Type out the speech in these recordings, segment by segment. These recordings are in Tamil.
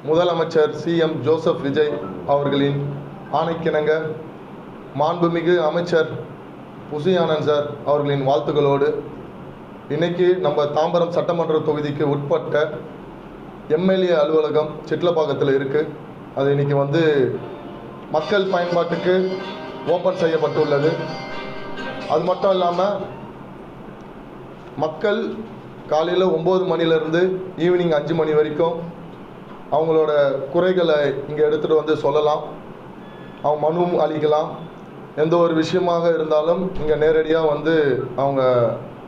முதலமைச்சர் CM ஜோசப் விஜய் அவர்களின் ஆணைக்கிணங்க மாண்புமிகு அமைச்சர் புசி ஆனந்த் சார் அவர்களின் வாழ்த்துக்களோடு இன்னைக்கு நம்ம தாம்பரம் சட்டமன்ற தொகுதிக்கு உட்பட்ட MLA அலுவலகம் சிட்லப்பாக்கத்தில் இருக்குது. அது இன்னைக்கு வந்து மக்கள் பயன்பாட்டுக்கு ஓப்பன் செய்யப்பட்டுள்ளது. அது மட்டும் இல்லாமல் மக்கள் காலையில் 9 மணிலேருந்து ஈவினிங் 5 மணி வரைக்கும் அவங்களோட குறைகளை இங்கே எடுத்துகிட்டு வந்து சொல்லலாம். அவங்க மனு அளிக்கலாம். எந்த ஒரு விஷயமாக இருந்தாலும் இங்கே நேரடியாக வந்து அவங்க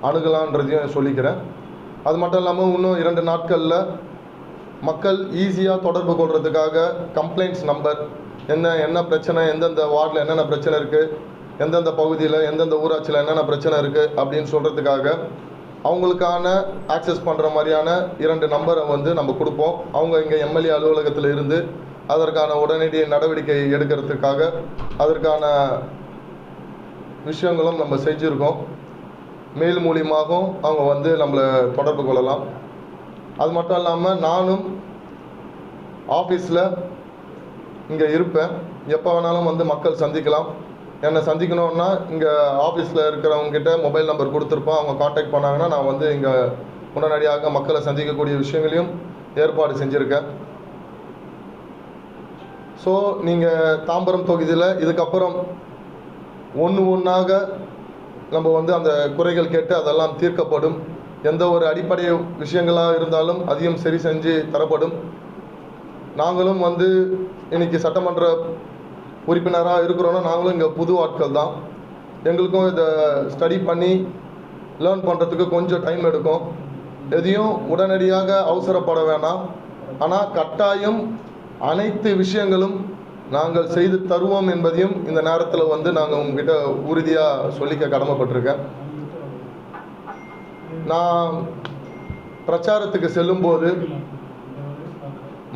அணுகலான்றதையும் சொல்லிக்கிறேன். அது மட்டும் இல்லாமல் இன்னும் 2 நாட்களில் மக்கள் ஈஸியாக தொடர்பு கொள்றதுக்காக கம்ப்ளைண்ட்ஸ் நம்பர் என்ன பிரச்சனை, எந்தெந்த வார்டில் என்னென்ன பிரச்சனை இருக்குது, எந்தெந்த பகுதியில் எந்தெந்த ஊராட்சியில் என்னென்ன பிரச்சனை இருக்குது அப்படின்னு சொல்கிறதுக்காக அவங்களுக்கான ஆக்சஸ் பண்ணுற மாதிரியான 2 நம்பரை வந்து நம்ம கொடுப்போம். அவங்க இங்கே MLA அலுவலகத்தில் இருந்து அதற்கான உடனடி நடவடிக்கை எடுக்கிறதுக்காக அதற்கான விஷயங்களும் நம்ம செஞ்சுருக்கோம். மெயில் மூலியமாகவும் அவங்க வந்து நம்மளை தொடர்பு கொள்ளலாம். அது மட்டும் இல்லாமல் நானும் ஆஃபீஸில் இங்கே இருப்பேன். எப்போ வேணாலும் வந்து மக்கள் சந்திக்கலாம். என்னை சந்திக்கணுன்னா இங்கே ஆஃபீஸில் இருக்கிறவங்ககிட்ட மொபைல் நம்பர் கொடுத்துருப்போம். அவங்க காண்டாக்ட் பண்ணாங்கன்னா நான் வந்து இங்கே உடனடியாக மக்களை சந்திக்கக்கூடிய விஷயங்களையும் ஏற்பாடு செஞ்சுருக்கேன். ஸோ நீங்கள் தாம்பரம் தொகுதியில் இதுக்கப்புறம் ஒன்றாக நம்ம வந்து அந்த குறைகள் கேட்டு அதெல்லாம் தீர்க்கப்படும். எந்த ஒரு அடிப்படை விஷயங்களாக இருந்தாலும் அதையும் சரி செஞ்சு தரப்படும். நாங்களும் வந்து இன்னைக்கு சட்டமன்ற உறுப்பினராக இருக்கிறோன்னா நாங்களும் இங்கே புது ஆட்கள் தான். எங்களுக்கும் இதை ஸ்டடி பண்ணி லேர்ன் பண்ணுறதுக்கு கொஞ்சம் டைம் எடுக்கும். எதையும் உடனடியாக அவசரப்பட வேணாம். ஆனால் கட்டாயம் அனைத்து விஷயங்களும் நாங்கள் செய்து தருவோம் என்பதையும் இந்த நேரத்தில் வந்து நாங்கள் உங்ககிட்ட உறுதியாக சொல்லிக்க கடமைப்பட்டிருக்கேன். நான் பிரச்சாரத்துக்கு செல்லும்போது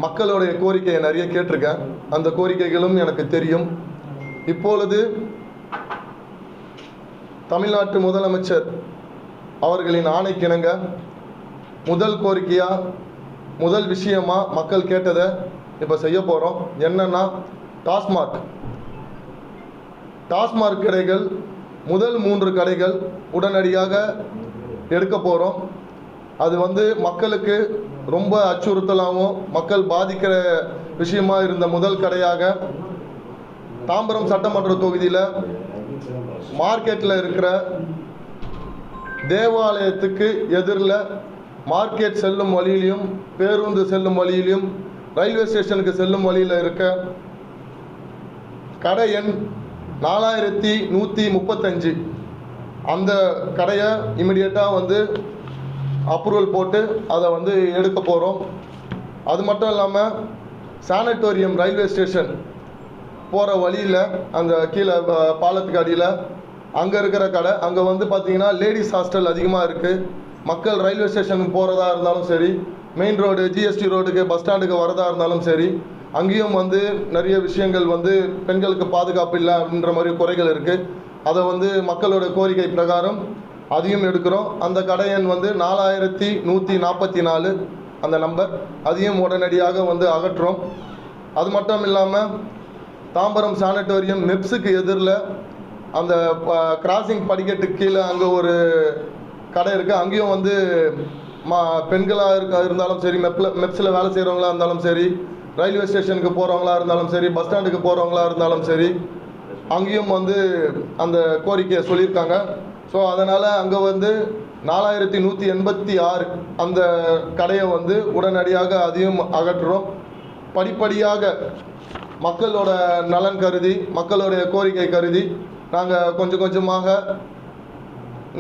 மக்களுடைய கோரிக்கையை நிறைய கேட்டிருக்கேன். அந்த கோரிக்கைகளும் எனக்கு தெரியும். இப்பொழுது தமிழ்நாட்டு முதலமைச்சர் அவர்களின் ஆணைக்கிணங்க முதல் கோரிக்கையாக முதல் விஷயமாக மக்கள் கேட்டதை இப்போ செய்ய போகிறோம். என்னன்னா டாஸ்மார்க் கடைகள் முதல் 3 கடைகள் உடனடியாக எடுக்க போகிறோம். அது வந்து மக்களுக்கு ரொம்ப அச்சுறுத்தலாகவும் மக்கள் பாதிக்கிற விஷயமா இருந்த முதல் கடையாக தாம்பரம் சட்டமன்ற தொகுதியில் மார்க்கெட்டில் இருக்கிற தேவாலயத்துக்கு எதிரில் மார்க்கெட் செல்லும் வழியிலையும் பேருந்து செல்லும் வழியிலையும் ரயில்வே ஸ்டேஷனுக்கு செல்லும் வழியில் இருக்க கடை எண் 4135 அந்த கடையை இமிடியேட்டாக வந்து அப்ரூவல் போட்டு அதை வந்து எடுக்க போகிறோம். அது மட்டும் இல்லாமல் சானிட்டோரியம் ரயில்வே ஸ்டேஷன் போகிற வழியில் அந்த கீழே பாலத்துக்கு அடியில் அங்கே இருக்கிற கடை, அங்கே வந்து பார்த்திங்கன்னா லேடிஸ் ஹாஸ்டல் அதிகமாக இருக்குது. மக்கள் ரயில்வே ஸ்டேஷனுக்கு போகிறதா இருந்தாலும் சரி, மெயின் ரோடு GST ரோடுக்கு பஸ் ஸ்டாண்டுக்கு வரதா இருந்தாலும் சரி, அங்கேயும் வந்து நிறைய விஷயங்கள் வந்து பெண்களுக்கு பாதுகாப்பு இல்லை அப்படின்ற மாதிரி குறைகள் இருக்குது. அதை வந்து மக்களோட கோரிக்கை பிரகாரம் அதையும் எடுக்கிறோம். அந்த கடை எண் வந்து 4144 அந்த நம்பர், அதையும் உடனடியாக வந்து அகற்றுறோம். அது மட்டும் இல்லாமல் தாம்பரம் சானிட்டோரியம் மெப்ஸுக்கு எதிரில் அந்த கிராசிங் படிக்கட்டுக்கு கீழே அங்கே ஒரு கடை இருக்குது. அங்கேயும் வந்து பெண்களாக இருந்தாலும் சரி, மெப்ஸில் வேலை செய்கிறவங்களா இருந்தாலும் சரி, ரயில்வே ஸ்டேஷனுக்கு போகிறவங்களா இருந்தாலும் சரி, பஸ் ஸ்டாண்டுக்கு போகிறவங்களா இருந்தாலும் சரி, அங்கேயும் வந்து அந்த கோரிக்கையை சொல்லியிருக்காங்க. ஸோ அதனால் அங்கே வந்து 4186 அந்த கடையை வந்து உடனடியாக அதையும் அகற்றுறோம். படிப்படியாக மக்களோட நலன் கருதி, மக்களுடைய கோரிக்கை கருதி நாங்கள் கொஞ்சம் கொஞ்சமாக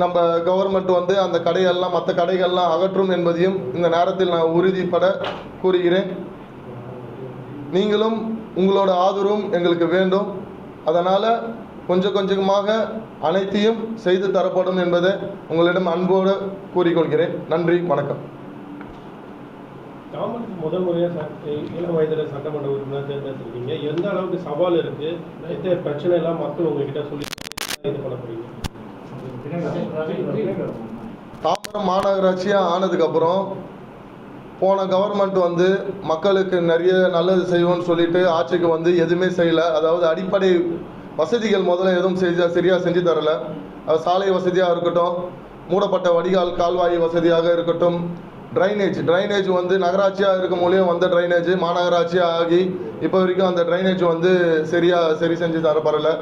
நம்ம கவர்மெண்ட் வந்து அந்த கடையெல்லாம் மற்ற கடைகள்லாம் அகற்றும் என்பதையும் இந்த நேரத்தில் நான் உறுதிப்பட கூறுகிறேன். நீங்களும் உங்களோட ஆதரவும் எங்களுக்கு வேண்டும். அதனால் கொஞ்சம் கொஞ்சமாக அனைத்தையும் செய்து தரப்படும் என்பதை உங்களிடம் அன்போடு கூறிக்கொள்கிறேன். நன்றி, வணக்கம். முதல் முறையாக இளம் வயதில் சட்டமன்ற உறுப்பினர் தேர்ந்தெடுத்திருக்கீங்க. எந்த அளவுக்கு சவால் இருக்குது, எத்தனை பிரச்சனை எல்லாம் மக்கள் உங்ககிட்ட சொல்லி இது பண்ண போறீங்க? தாம்பரம் மாநகராட்சியாக ஆனதுக்கப்புறம் போன கவர்மெண்ட் வந்து மக்களுக்கு நிறைய நல்லது செய்வோம்னு சொல்லிட்டு ஆட்சிக்கு வந்து எதுவுமே செய்யலை. அதாவது அடிப்படை வசதிகள் முதல்ல எதுவும் சரியாக செஞ்சு தரலை. அது சாலை வசதியாக இருக்கட்டும், மூடப்பட்ட வடிகால் கால்வாய் வசதியாக இருக்கட்டும், ட்ரைனேஜ் வந்து நகராட்சியாக இருக்கும் மூலியம் வந்த ட்ரைனேஜ் மாநகராட்சியாக ஆகி இப்போ வரைக்கும் அந்த ட்ரைனேஜ் வந்து சரி செஞ்சு தரப்படலை.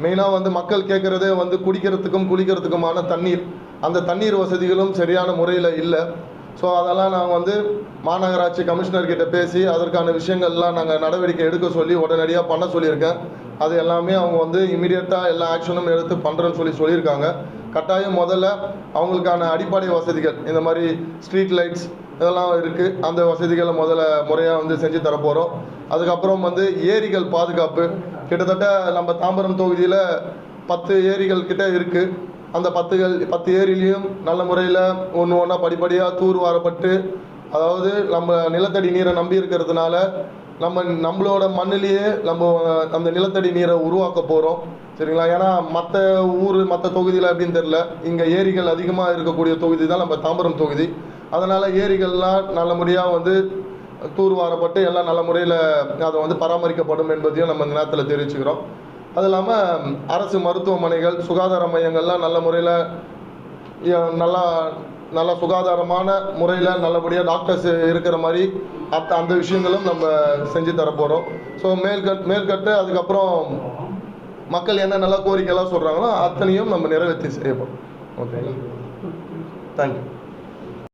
மெயினாக வந்து மக்கள் கேட்குறதே வந்து குடிக்கிறதுக்கும் குளிக்கிறதுக்குமான தண்ணீர், அந்த தண்ணீர் வசதிகளும் சரியான முறையில் இல்லை. ஸோ அதெல்லாம் நாங்கள் வந்து மாநகராட்சி கமிஷனர்கிட்ட பேசி அதற்கான விஷயங்கள்லாம் நாங்கள் நடவடிக்கை எடுக்க சொல்லி உடனடியாக பண்ண சொல்லியிருக்கேன். அது எல்லாமே அவங்க வந்து இமீடியட்டாக எல்லா ஆக்ஷனும் எடுத்து பண்ணுறேன்னு சொல்லியிருக்காங்க. கட்டாயம் முதல்ல அவங்களுக்கான அடிப்படை வசதிகள், இந்த மாதிரி ஸ்ட்ரீட் லைட்ஸ் இதெல்லாம் இருக்குது, அந்த வசதிகளை முதல்ல முறையாக வந்து செஞ்சு தரப்போகிறோம். அதுக்கப்புறம் வந்து ஏரிகள் பாதுகாப்பு, கிட்டத்தட்ட நம்ம தாம்பரம் தொகுதியில் 10 ஏரிகள் கிட்ட இருக்குது. அந்த 10 ஏரியிலையும் நல்ல முறையில் ஒன்றா படிப்படியாக தூர் வாரப்பட்டு, அதாவது நம்ம நிலத்தடி நீரை நம்பி இருக்கிறதுனால நம்மளோட மண்ணிலேயே நம்ம அந்த நிலத்தடி நீரை உருவாக்க போகிறோம். சரிங்களா? ஏன்னா மற்ற தொகுதியில் அப்படின்னு தெரில, இங்கே ஏரிகள் அதிகமாக இருக்கக்கூடிய தொகுதி தான் நம்ம தாம்பரம் தொகுதி. அதனால் ஏரிகள்லாம் நல்ல முறையாக வந்து தூர்வாரப்பட்டு எல்லாம் நல்ல முறையில் அதை வந்து பராமரிக்கப்படும் என்பதையும் நம்ம இந்த நேரத்தில் தெரிவிச்சுக்கிறோம். அது இல்லாமல் அரசு மருத்துவமனைகள், சுகாதார மையங்கள்லாம் நல்ல முறையில் நல்லா சுகாதாரமான முறையில் நல்லபடியாக டாக்டர்ஸ் இருக்கிற மாதிரி அந்த விஷயங்களும் நம்ம செஞ்சு தரப்போகிறோம். ஸோ மேல்கட்டு அதுக்கப்புறம் மக்கள் என்ன நல்ல கோரிக்கைலாம் சொல்கிறாங்களோ அத்தனையும் நம்ம நிறைவேற்றி செய்யப்போம். Okay, thank you.